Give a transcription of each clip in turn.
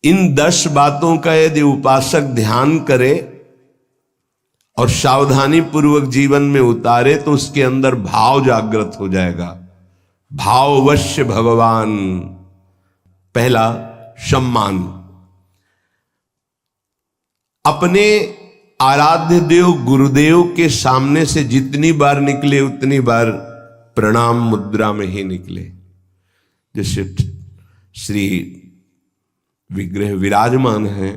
इन 10 बातों का यदि उपासक ध्यान करे और सावधानी पूर्वक जीवन में उतारे तो उसके अंदर भाव जागृत हो जाएगा। भाववश्य भगवान। पहला, सम्मान। अपने आराध्य देव गुरुदेव के सामने से जितनी बार निकले उतनी बार प्रणाम मुद्रा में ही निकले। जैसे श्री विग्रह विराजमान है,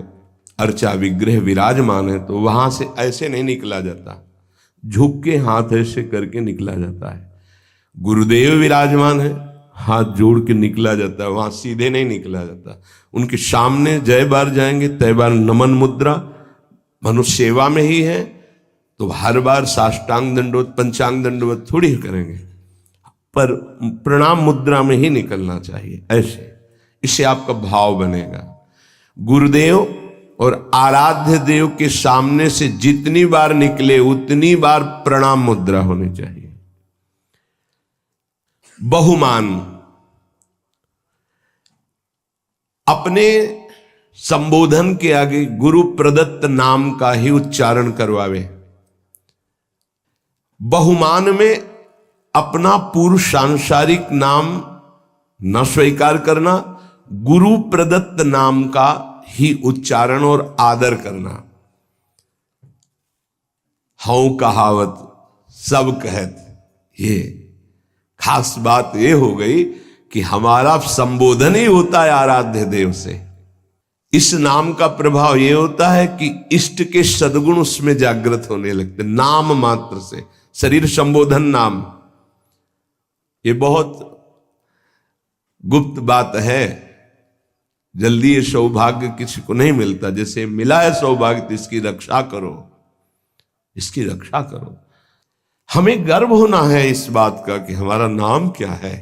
अर्चा विग्रह विराजमान है, तो वहां से ऐसे नहीं निकला जाता, झुक के हाथ ऐसे करके निकला जाता है। गुरुदेव विराजमान है, हाथ जोड़ के निकला जाता है, वहां सीधे नहीं निकला जाता। उनके सामने जय बार जाएंगे तय बार नमन मुद्रा, मनुष्य सेवा में ही है तो हर बार साष्टांग दंडवत पंचांग दंडवत थोड़ी करेंगे, पर प्रणाम मुद्रा में ही निकलना चाहिए ऐसे। इससे आपका भाव बनेगा। गुरुदेव और आराध्य देव के सामने से जितनी बार निकले उतनी बार प्रणाम मुद्रा होनी चाहिए। बहुमान। अपने संबोधन के आगे गुरु प्रदत्त नाम का ही उच्चारण करवावे। बहुमान में अपना पूर्व सांसारिक नाम न स्वीकार करना, गुरु प्रदत्त नाम का ही उच्चारण और आदर करना। हूं कहावत सब कहत, ये खास बात ये हो गई कि हमारा संबोधन ही होता है आराध्य देव से। इस नाम का प्रभाव ये होता है कि इष्ट के सद्गुण उसमें जागृत होने लगते, नाम मात्र से। शरीर संबोधन नाम, ये बहुत गुप्त बात है, जल्दी ये सौभाग्य किसी को नहीं मिलता। जैसे मिला है सौभाग्य तो इसकी रक्षा करो, इसकी रक्षा करो। हमें गर्व होना है इस बात का कि हमारा नाम क्या है।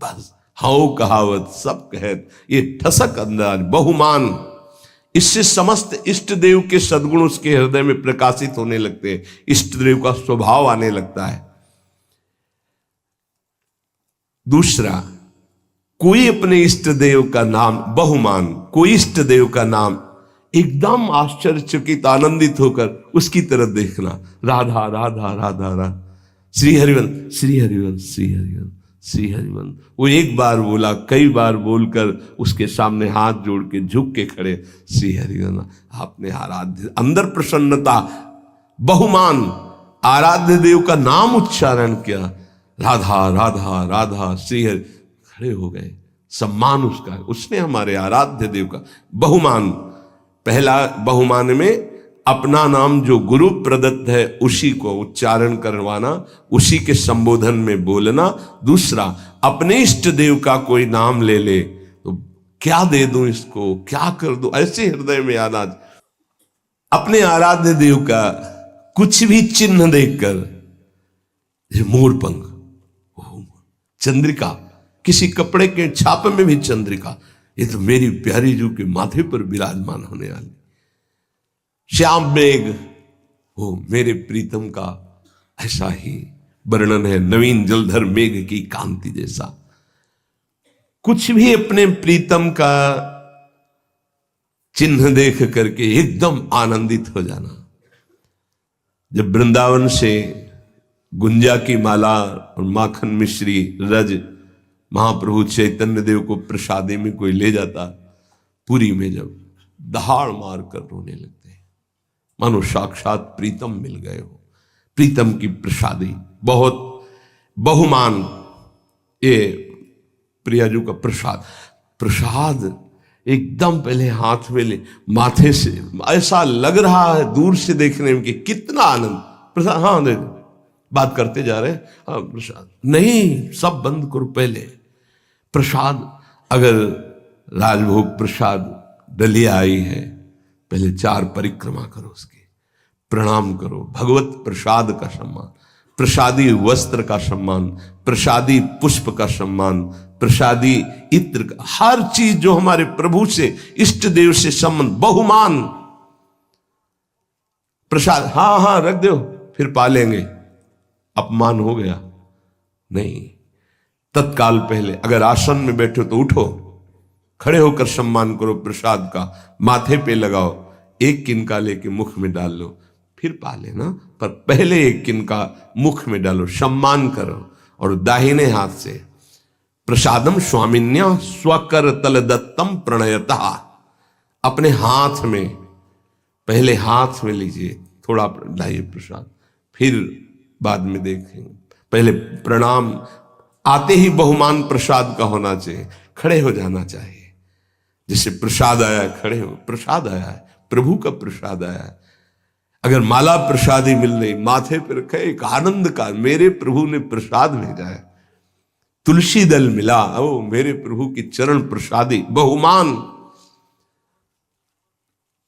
बस हाउ कहावत सब कहत, ये ठसक अंदाज बहुमान, इससे समस्त इष्ट देव के सद्गुण उसके हृदय में प्रकाशित होने लगते हैं, इष्ट देव का स्वभाव आने लगता है। दूसरा, कोई अपने इष्ट देव का नाम, बहुमान, कोई इष्ट देव का नाम एकदम आश्चर्यचकित आनंदित होकर उसकी तरफ देखना। राधा राधा राधा राधा, श्री हरिवंश श्री हरिवंश श्री हरिवंश श्री हरिवंश। वो एक बार बोला, कई बार बोलकर उसके सामने हाथ जोड़ के झुक के खड़े, श्री हरिवंश आपने आराध्य, अंदर प्रसन्नता। बहुमान, आराध्य देव का नाम उच्चारण किया, राधा राधा राधा श्री हरि, खड़े हो गए। सम्मान उसका है, उसने हमारे आराध्य देव का। बहुमान, पहला बहुमान में अपना नाम जो गुरु प्रदत्त है उसी को उच्चारण करवाना, उसी के संबोधन में बोलना। दूसरा, अपने इष्ट देव का कोई नाम ले ले तो क्या दे दूं इसको, क्या कर दूं, ऐसे हृदय में आना। अपने आराध्य देव का कुछ भी चिन्ह देखकर, मोरपंख, चंद्रिका, किसी कपड़े के छाप में भी चंद्रिका, ये तो मेरी प्यारी जू के माथे पर विराजमान होने वाली। श्याम मेघ, हो मेरे प्रीतम का ऐसा ही वर्णन है, नवीन जलधर मेघ की कांति जैसा। कुछ भी अपने प्रीतम का चिन्ह देख करके एकदम आनंदित हो जाना। जब वृंदावन से गुंजा की माला और माखन मिश्री रज महाप्रभु चैतन्य देव को प्रसादी में कोई ले जाता, पुरी में जब दहाड़ मार कर रोने लगते हैं, मानो साक्षात प्रीतम मिल गए हो। प्रीतम की प्रसादी बहुत बहुमान, ये प्रियाजू का प्रसाद। प्रसाद एकदम पहले हाथ में ले, माथे से ऐसा लग रहा है दूर से देखने में कि कितना आनंद। प्रसाद, हाँ दे दो, बात करते जा रहे हैं, हाँ प्रसाद नहीं, सब बंद करो। पहले प्रसाद, अगर राजभोग प्रसाद डलिया आई है, पहले 4 परिक्रमा करो, उसकी प्रणाम करो। भगवत प्रसाद का सम्मान, प्रसादी वस्त्र का सम्मान, प्रसादी पुष्प का सम्मान, प्रसादी इत्र का, हर चीज जो हमारे प्रभु से इष्ट देव से संबंध। बहुमान, प्रसाद हाँ हाँ रख दो फिर पालेंगे, अपमान हो गया नहीं। तत्काल पहले अगर आसन में बैठो तो उठो, खड़े होकर सम्मान करो प्रसाद का, माथे पे लगाओ, एक किनका लेके मुख में डाल लो, फिर पा लेना, पर पहले एक किनका मुख में डालो, सम्मान करो। और दाहिने हाथ से प्रसादम स्वामिन्या स्वकर तल दत्तम प्रणयता, अपने हाथ में, पहले हाथ में लीजिए, थोड़ा लाइए प्रसाद, फिर बाद में देखेंगे। पहले प्रणाम, आते ही बहुमान प्रसाद का होना चाहिए, खड़े हो जाना चाहिए। जैसे प्रसाद आया है, खड़े हो, प्रसाद आया है, प्रभु का प्रसाद आया है। अगर माला प्रसादी मिल रही, माथे पर रखे, एक आनंद का, मेरे प्रभु ने प्रसाद भेजा है, तुलसी दल मिला, ओ मेरे प्रभु की चरण प्रसादी, बहुमान।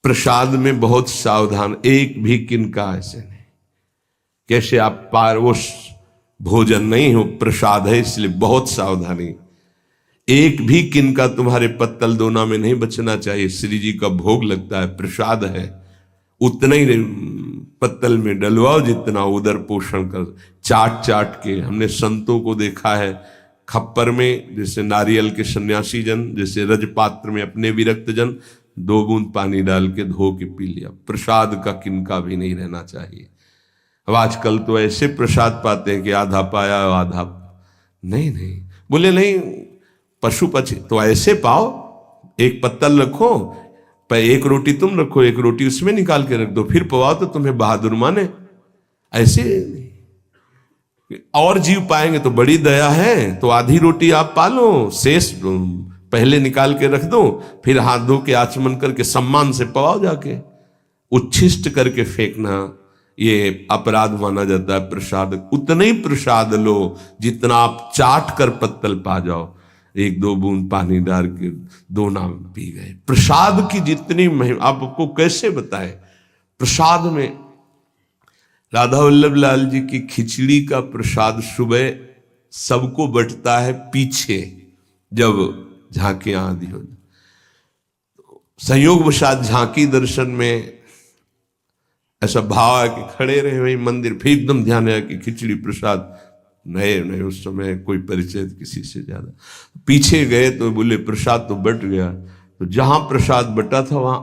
प्रसाद में बहुत सावधान, एक भी किनका ऐसे नहीं, कैसे आप पारवश भोजन नहीं हो, प्रसाद है, इसलिए बहुत सावधानी। एक भी किनका तुम्हारे पत्तल दोना में नहीं बचना चाहिए। श्री जी का भोग लगता है, प्रसाद है, उतना ही पत्तल में डलवाओ जितना उदर पोषण कर। चाट चाट के हमने संतों को देखा है, खप्पर में जैसे नारियल के सन्यासी जन, जैसे रजपात्र में अपने विरक्त जन, 2 बूंद पानी डाल के धो के पी लिया। प्रसाद का किनका भी नहीं रहना चाहिए। अब आजकल तो ऐसे प्रसाद पाते हैं कि आधा पाया आधा नहीं, बोले नहीं, पशु पक्षी तो ऐसे पाओ, एक पत्तल रखो, पर एक रोटी तुम रखो, एक रोटी उसमें निकाल के रख दो, फिर पवाओ तो तुम्हें बहादुर माने। ऐसे और जीव पाएंगे तो बड़ी दया है, तो आधी रोटी आप पालो, शेष पहले निकाल के रख दो, फिर हाथ धो के आचमन करके सम्मान से पवाओ जाके। उच्छिष्ट करके फेंकना ये अपराध माना जाता है। प्रसाद उतना ही प्रसाद लो जितना आप चाट कर पत्तल पा जाओ, 1-2 बूंद पानी डाल के 2 नाम पी गए। प्रसाद की जितनी महिमा आपको कैसे बताए। प्रसाद में राधा वल्लभ लाल जी की खिचड़ी का प्रसाद सुबह सबको बंटता है, पीछे जब झांकियां आदि हो, संयोगवशात झांकी दर्शन में ऐसा भाव है कि खड़े रहे वही मंदिर, फिर एकदम ध्यान आया कि खिचड़ी प्रसाद नहीं, उस समय कोई परिचय किसी से ज्यादा, पीछे गए तो बोले प्रसाद तो बट गया। तो जहां प्रसाद बटा था वहां